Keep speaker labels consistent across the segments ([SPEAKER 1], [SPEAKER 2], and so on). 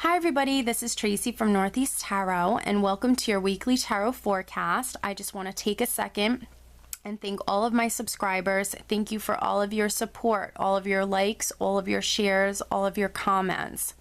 [SPEAKER 1] Hi everybody, this is Tracy from Northeast Tarot and welcome to your weekly tarot forecast. I just want to take a second and thank all of my subscribers. Thank you for all of your support, all of your likes, all of your shares, all of your comments.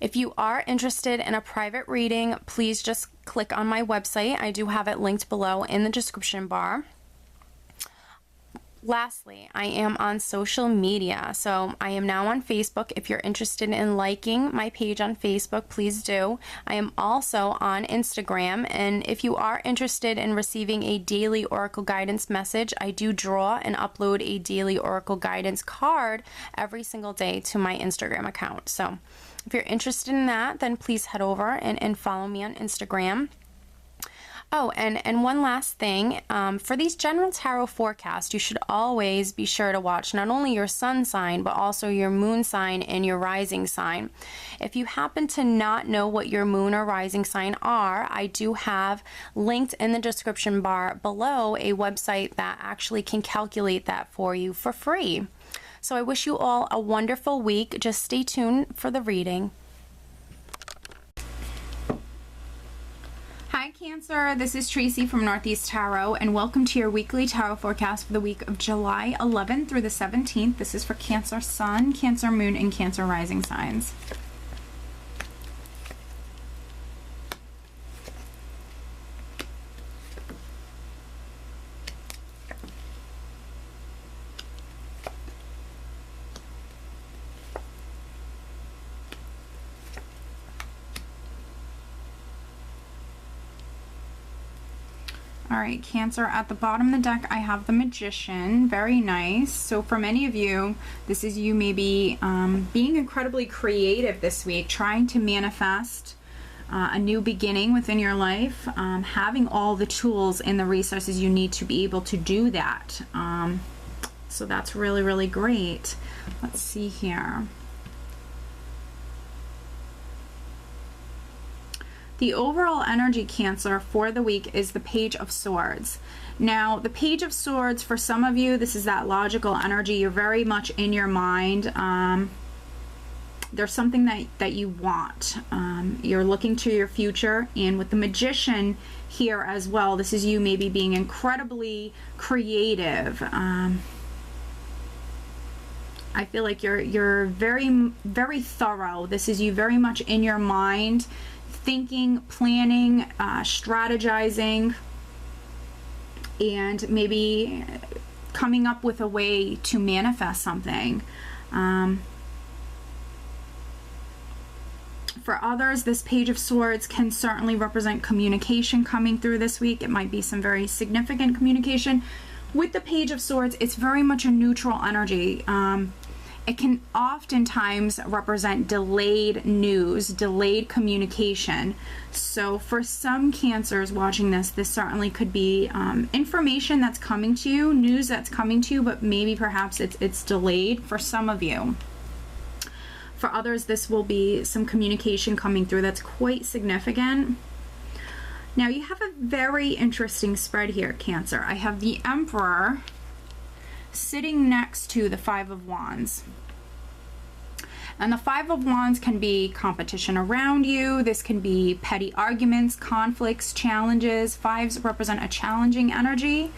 [SPEAKER 1] If you are interested in a private reading, please just click on my website. I do have it linked below in the description bar. Lastly, I am on social media, so I am now on Facebook. If you're interested in liking my page on Facebook, please do. I am also on Instagram, and if you are interested in receiving a daily Oracle guidance message, I do draw and upload a daily Oracle guidance card every single day to my Instagram account. So if you're interested in that, then please head over and follow me on Instagram. Oh, and one last thing, for these general tarot forecasts, you should always be sure to watch not only your sun sign, but also your moon sign and your rising sign. If you happen to not know what your moon or rising sign are, I do have linked in the description bar below a website that actually can calculate that for you for free. So I wish you all a wonderful week. Just stay tuned for the reading. Hi Cancer, this is Tracy from Northeast Tarot and welcome to your weekly tarot forecast for the week of July 11th through the 17th. This is for Cancer Sun, Cancer Moon, and Cancer Rising signs. All right, Cancer, at the bottom of the deck, I have the Magician. Very nice. So for many of you, this is you maybe being incredibly creative this week, trying to manifest a new beginning within your life, having all the tools and the resources you need to be able to do that. So that's really, really great. Let's see here. The overall energy, Cancer, for the week is the Page of Swords. Now, the Page of Swords, for some of you, this is that logical energy. You're very much in your mind. There's something that you want. You're looking to your future. And with the Magician here as well, this is you maybe being incredibly creative. I feel like you're very, very thorough. This is you very much in your mind, thinking, planning, strategizing, and maybe coming up with a way to manifest something. For others, this Page of Swords can certainly represent communication coming through this week. It might be some very significant communication. With the Page of Swords, it's very much a neutral energy. It can oftentimes represent delayed news, delayed communication. So for some Cancers watching this, this certainly could be information that's coming to you, news that's coming to you, but maybe perhaps it's delayed for some of you. For others, this will be some communication coming through that's quite significant. Now you have a very interesting spread here, Cancer. I have the Emperor sitting next to the Five of Wands. And the Five of Wands can be competition around you. This can be petty arguments, conflicts, challenges. Fives represent a challenging energy.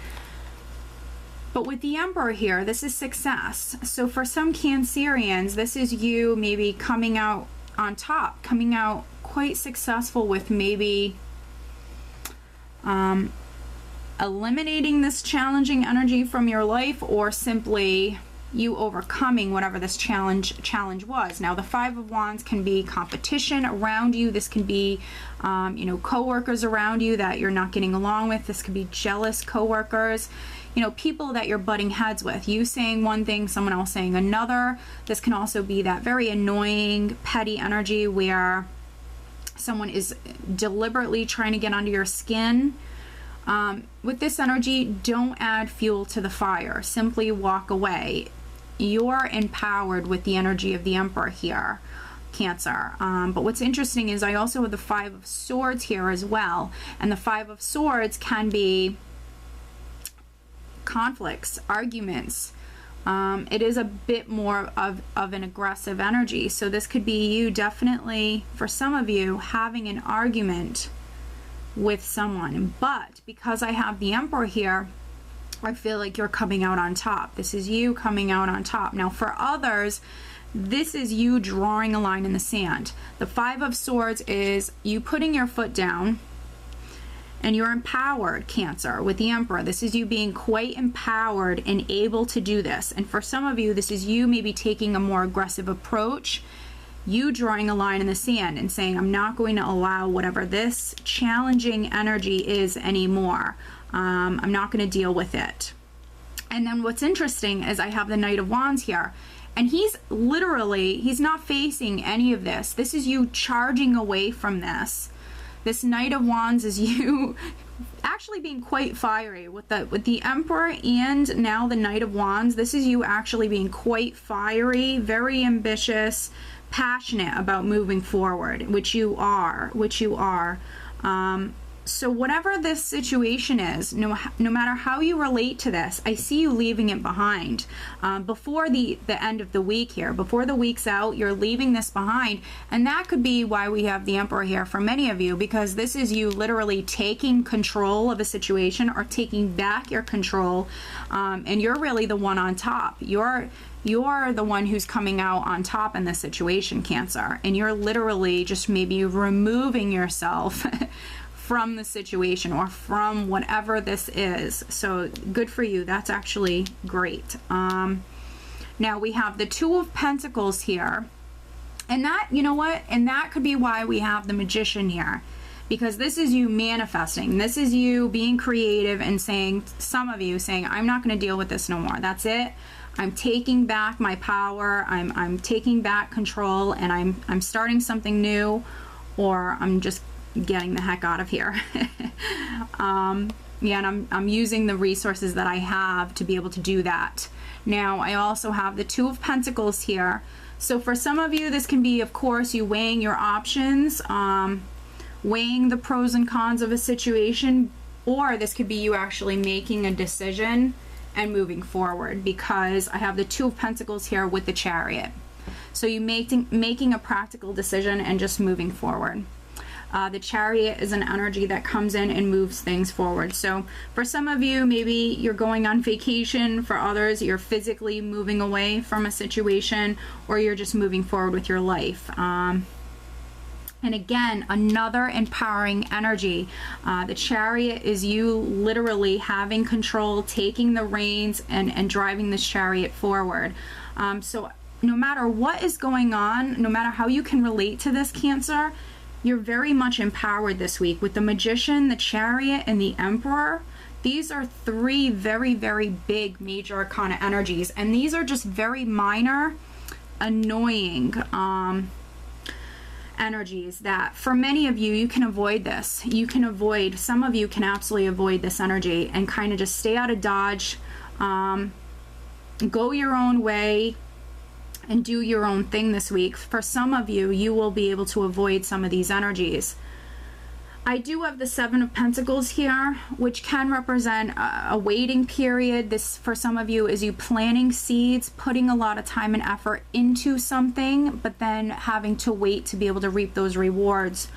[SPEAKER 1] But with the Emperor here, this is success. So for some Cancerians, this is you maybe coming out on top, coming out quite successful with maybe eliminating this challenging energy from your life, or simply you overcoming whatever this challenge was. Now the Five of Wands can be competition around you. This can be you know, co-workers around you that you're not getting along with. This could be jealous co-workers, you know, people that you're butting heads with, you saying one thing, someone else saying another. This can also be that very annoying petty energy where someone is deliberately trying to get under your skin. With this energy, don't add fuel to the fire. Simply walk away. You're empowered with the energy of the Emperor here, Cancer. But what's interesting is I also have the Five of Swords here as well. And the Five of Swords can be conflicts, arguments, It is a bit more of an aggressive energy. So this could be you definitely, for some of you, having an argument with someone. But because I have the Emperor here, I feel like you're coming out on top. This is you coming out on top. Now for others, this is you drawing a line in the sand. The Five of Swords is you putting your foot down, and you're empowered, Cancer, with the Emperor. This is you being quite empowered and able to do this. And for some of you, this is you maybe taking a more aggressive approach, you drawing a line in the sand and saying, I'm not going to allow whatever this challenging energy is anymore. I'm not going to deal with it. And then what's interesting is I have the Knight of Wands here. And he's literally, he's not facing any of this. This is you charging away from this. This Knight of Wands is you actually being quite fiery with the Emperor and now the Knight of Wands. This is you actually being quite fiery, very ambitious, passionate about moving forward, which you are. So whatever this situation is, no matter how you relate to this, I see you leaving it behind. Before the end of the week here, before the week's out, you're leaving this behind. And that could be why we have the Emperor here for many of you, because this is you literally taking control of a situation or taking back your control. And you're really the one on top. You're the one who's coming out on top in this situation, Cancer. And you're literally just maybe removing yourself from the situation or from whatever this is. So good for you. That's actually great. Now we have the Two of Pentacles here. And that, you know what? And that could be why we have the Magician here. Because this is you manifesting. This is you being creative and saying, some of you saying, I'm not going to deal with this no more. That's it. I'm taking back my power. I'm taking back control, and I'm starting something new, or I'm just getting the heck out of here. Yeah, and I'm using the resources that I have to be able to do that. Now I also have the Two of Pentacles here. So for some of you, this can be, of course, you weighing your options, weighing the pros and cons of a situation, or this could be you actually making a decision and moving forward, because I have the Two of Pentacles here with the Chariot. So you making a practical decision and just moving forward. The Chariot is an energy that comes in and moves things forward. So for some of you, maybe you're going on vacation. For others, you're physically moving away from a situation, or you're just moving forward with your life. And again, another empowering energy. The Chariot is you literally having control, taking the reins, and driving this chariot forward. So no matter what is going on, no matter how you can relate to this, Cancer, you're very much empowered this week with the Magician, the Chariot, and the Emperor. These are three very, very big major arcana energies, and these are just very minor, annoying energies that for many of you, you can avoid this. You can avoid, some of you can absolutely avoid this energy and kind of just stay out of Dodge, go your own way, and do your own thing this week. For some of you, you will be able to avoid some of these energies. I do have the Seven of Pentacles here, which can represent a waiting period. This, for some of you, is you planting seeds, putting a lot of time and effort into something, but then having to wait to be able to reap those rewards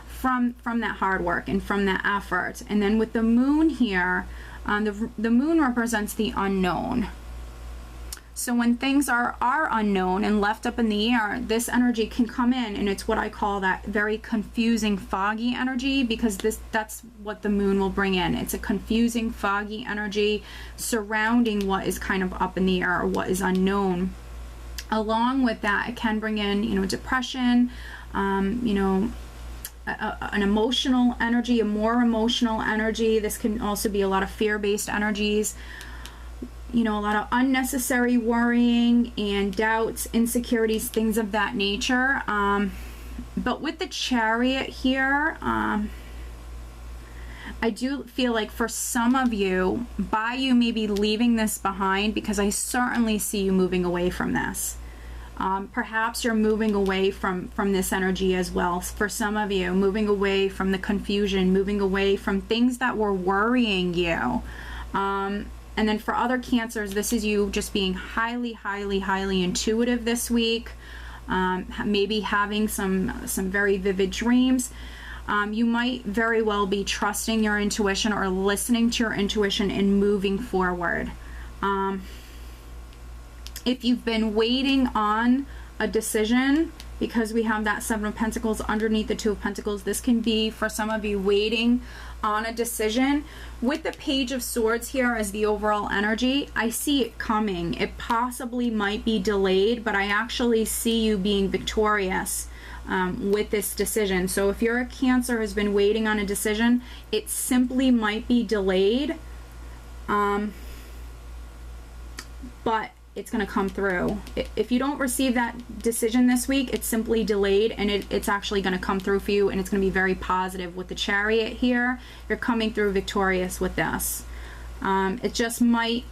[SPEAKER 1] from that hard work and from that effort. And then with the Moon here, the Moon represents the unknown. So when things are unknown and left up in the air, this energy can come in, and it's what I call that very confusing, foggy energy, because that's what the Moon will bring in. It's a confusing, foggy energy surrounding what is kind of up in the air or what is unknown. Along with that, it can bring in, depression, an emotional energy, a more emotional energy. This can also be a lot of fear-based energies. A lot of unnecessary worrying and doubts, insecurities, things of that nature. But with the Chariot here, I do feel like for some of you, by you maybe leaving this behind, because I certainly see you moving away from this. Perhaps you're moving away from this energy as well. For some of you, moving away from the confusion, moving away from things that were worrying you. And then for other Cancers, this is you just being highly, highly, highly intuitive this week. Maybe having some very vivid dreams. You might very well be trusting your intuition or listening to your intuition and moving forward. If you've been waiting on a decision, because we have that Seven of Pentacles underneath the Two of Pentacles, this can be for some of you waiting on a decision. With the Page of Swords here as the overall energy, I see it coming. It possibly might be delayed, but I actually see you being victorious with this decision. So if you're a Cancer who's been waiting on a decision, it simply might be delayed, but it's going to come through. If you don't receive that decision this week, it's simply delayed, and it's actually going to come through for you, and it's going to be very positive. With the Chariot here, you're coming through victorious with this. It just might,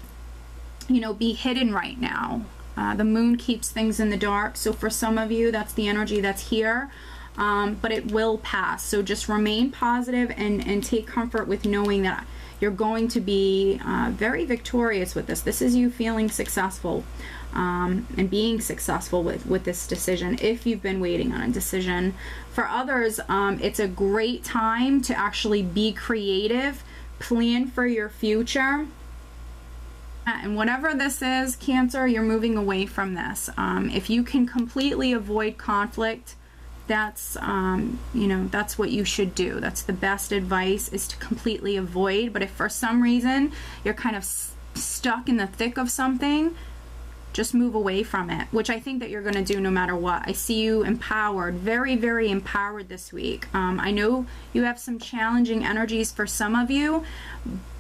[SPEAKER 1] you know, be hidden right now. The moon keeps things in the dark, so for some of you, that's the energy that's here, but it will pass. So just remain positive and take comfort with knowing that you're going to be very victorious with this. This is you feeling successful and being successful with this decision if you've been waiting on a decision. For others, it's a great time to actually be creative, plan for your future. And whatever this is, Cancer, you're moving away from this. If you can completely avoid conflict, that's you know, that's what you should do. That's the best advice, is to completely avoid. But if for some reason you're kind of stuck in the thick of something, just move away from it, which I think that you're going to do no matter what. I see you empowered, very, very empowered this week. I know you have some challenging energies for some of you,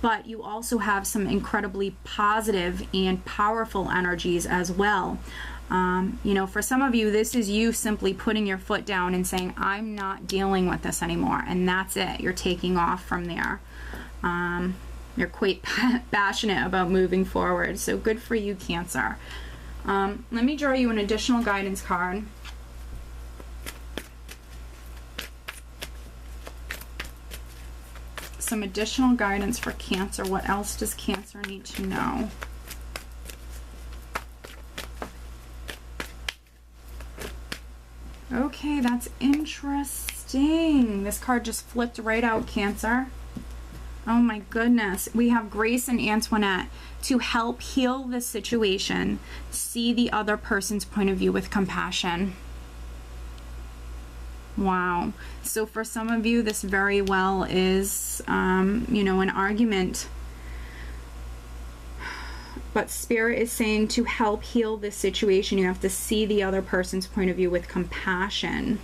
[SPEAKER 1] but you also have some incredibly positive and powerful energies as well. You know, for some of you, this is you simply putting your foot down and saying, I'm not dealing with this anymore, and that's it. You're taking off from there. You're quite passionate about moving forward, so good for you, Cancer. Let me draw you an additional guidance card. Some additional guidance for Cancer. What else does Cancer need to know? Okay, that's interesting. This card just flipped right out, Cancer. Oh my goodness. We have Grace and Antoinette to help heal this situation. See the other person's point of view with compassion. Wow. So for some of you, this very well is, you know, an argument. But Spirit is saying to help heal this situation, you have to see the other person's point of view with compassion.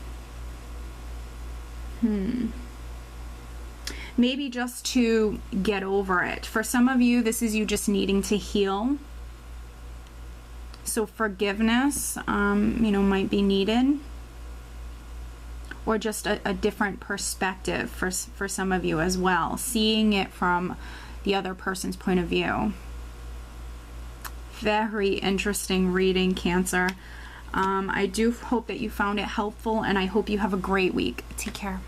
[SPEAKER 1] Maybe just to get over it. For some of you, this is you just needing to heal. So forgiveness, you know, might be needed. Or just a different perspective for some of you as well. Seeing it from the other person's point of view. Very interesting reading, Cancer. I do hope that you found it helpful, and I hope you have a great week. Take care.